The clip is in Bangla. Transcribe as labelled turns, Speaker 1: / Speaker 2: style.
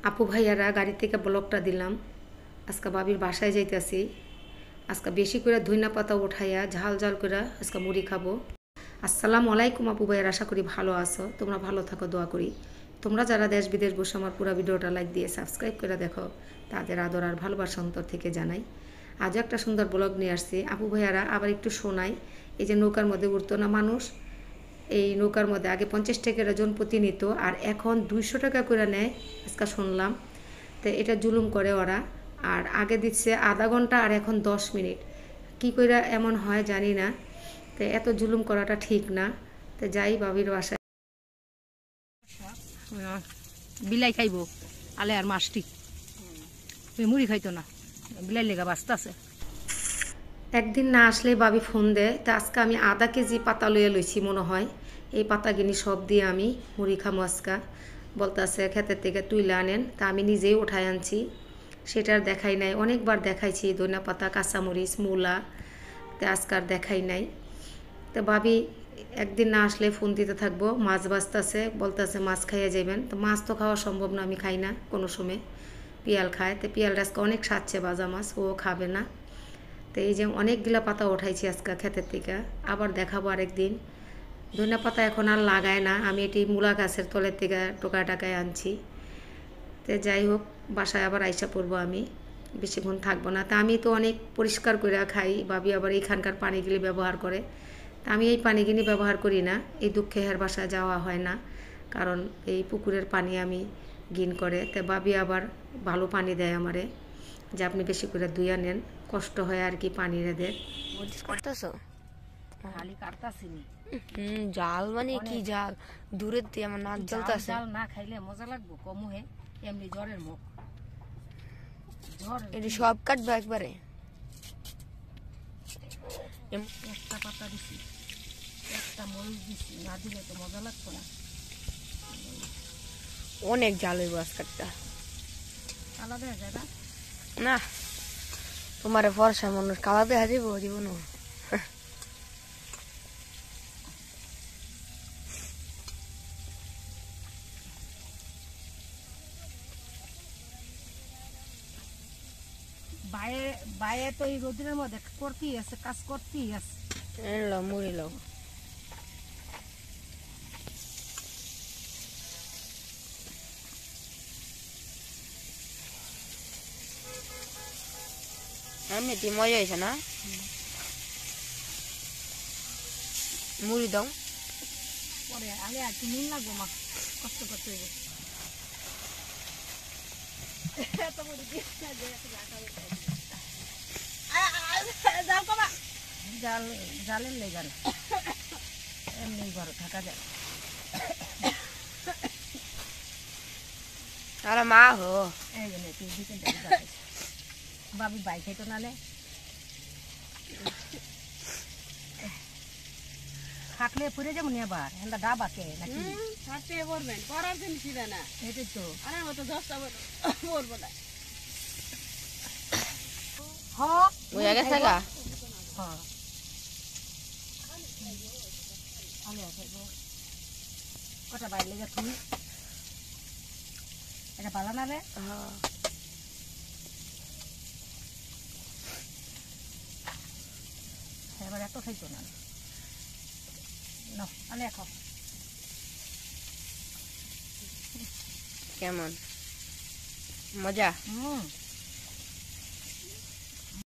Speaker 1: আপু ভাইয়ারা গাড়ি থেকে ব্লকটা দিলাম। আজকে বাবির বাসায় যাইতেছি। আজকে বেশি করে ধইনা পাতা উঠাইয়া ঝাল ঝাল করে আজকে মুড়ি খাবো। আসসালামু আলাইকুম আপু ভাইয়ার, আশা করি ভালো আছো। তোমরা ভালো থাকো, দোয়া করি। তোমরা যারা দেশ বিদেশ বসে আমার পুরো ভিডিওটা লাইক দিয়ে সাবস্ক্রাইব করে দেখো, তাদের আদর আর ভালোবাসা অন্তর থেকে জানাই। আজও একটা সুন্দর ব্লগ নিয়ে আসছি। আপু ভাইয়ারা আবার একটু শোনাই। এই যে নৌকার মধ্যে উঠতো না মানুষ, এই নৌকার মধ্যে আগে 50 টাকা জন প্রতি নিত, আর এখন 200 টাকা করে নেয় আজকে শুনলাম। তো এটা জুলুম করে ওরা। আর আগে দিচ্ছে আধা ঘন্টা, আর এখন 10 মিনিট। কি করে এমন হয় জানি না। তো এত জুলুম করাটা ঠিক না। তো যাই বাবির বাসায়। বিলাই খাইব আলে আর মাছটি মুড়ি খাইতো না, বিলাই লেগা বাঁচতে আছে। একদিন না আসলে বাবি ফোন দেয়। তা আজকে আমি আধা কেজি পাতা লইয়া লইছি মনে হয়। এই পাতাগিনি সব দিয়ে আমি মুড়ি খামো আজকা। বলতেছে ক্ষেতের থেকে তুইলে আনেন, তা আমি নিজেই উঠাই আনছি। সেটার দেখাই নাই, অনেকবার দেখাইছি ধনিয়া পাতা, কাঁচামরিচ, মূলা। তা আজকার দেখাই নাই। তো ভাবি একদিন না আসলে ফোন দিতে থাকবো। মাছ বাজতেছে, বলতেছে মাছ খাইয়া যাবেন। তো মাছ তো খাওয়া সম্ভব না, আমি খাই না কোনো সময়। পিয়াল খায়, তো পিয়াল আজকে অনেক সাজছে বাজা মাছ, ও খাবে না। তো এই যে অনেকগুলা পাতা উঠাইছি আজকে ক্ষেতের থেকে, আবার দেখাবো আরেকদিন। ধনিয়া পাতা এখন আর লাগায় না, আমি এটি মূলা গাছের তলের থেকে টোকায় টাকায় আনছি। তো যাই হোক, বাসায় আবার আইসা পড়বো আমি, বেশিক্ষণ থাকবো না। তা আমি তো অনেক পরিষ্কার করে খাই, ভাবি আবার এইখানকার পানিগুলি ব্যবহার করে। তা আমি এই পানিগুলি ব্যবহার করি না। এই দুঃখে হের বাসায় যাওয়া হয় না, কারণ এই পুকুরের পানি আমি ঘিন করে। তো ভাবি আবার ভালো পানি দেয় আমারে, যে আপনি বেশি করে ধুইয়া নেন, কষ্ট হয় আর কি পানি এদের।
Speaker 2: করতেছো
Speaker 1: খালি কাটতাছি নি।
Speaker 2: জাল মানে কি জাল? দূরের দিয়ে আমার নাক জ্বলতেছে।
Speaker 1: জাল না খাইলে মজা লাগবো কমু হে, এমনি জ্বরের মুখ। জ্বর
Speaker 2: এটা সব কাটবো একবারে?
Speaker 1: একটা পাতা দিছি, একটা মরিচ দিছি, না দিলে তো মজা লাগতো না।
Speaker 2: অনেক জাল হইব আজকালটা।
Speaker 1: আলাদা হয়ে যায় না?
Speaker 2: না, তোমার ফর্সা মানুষ কালা দেখা যাবো জীবন।
Speaker 1: বাইরে বাইরে তো এই রোদের মধ্যে করতেই আছে, কাজ করতেই আছে।
Speaker 2: এলো মুড়ি লো। এমনিতে মজা হয়েছে না? মুড়ি দাও।
Speaker 1: পরে আগে আর কি নুন লাগবো, মা কষ্ট করতে হইব। জাল জালের লেগে না, এমনি ঘরে থাকা যায়।
Speaker 2: আরে মা হো,
Speaker 1: এই জন্য বাবি বাইক খাইতো নালে থাকলে ফুরে যেমন এবার হেন্দা ডাব আছে নাকি
Speaker 3: থাকতে পড়বেন, পড়ার জিনিস না।
Speaker 1: এটাই তো।
Speaker 3: আমার মতো 10টা পড়বো না।
Speaker 2: বুঝা গেছে গা?
Speaker 1: কটা বাইর লেগে তুমি এটা পালা না রে। এবার এত খাইতো না, আলে এখন
Speaker 2: কেমন মজা?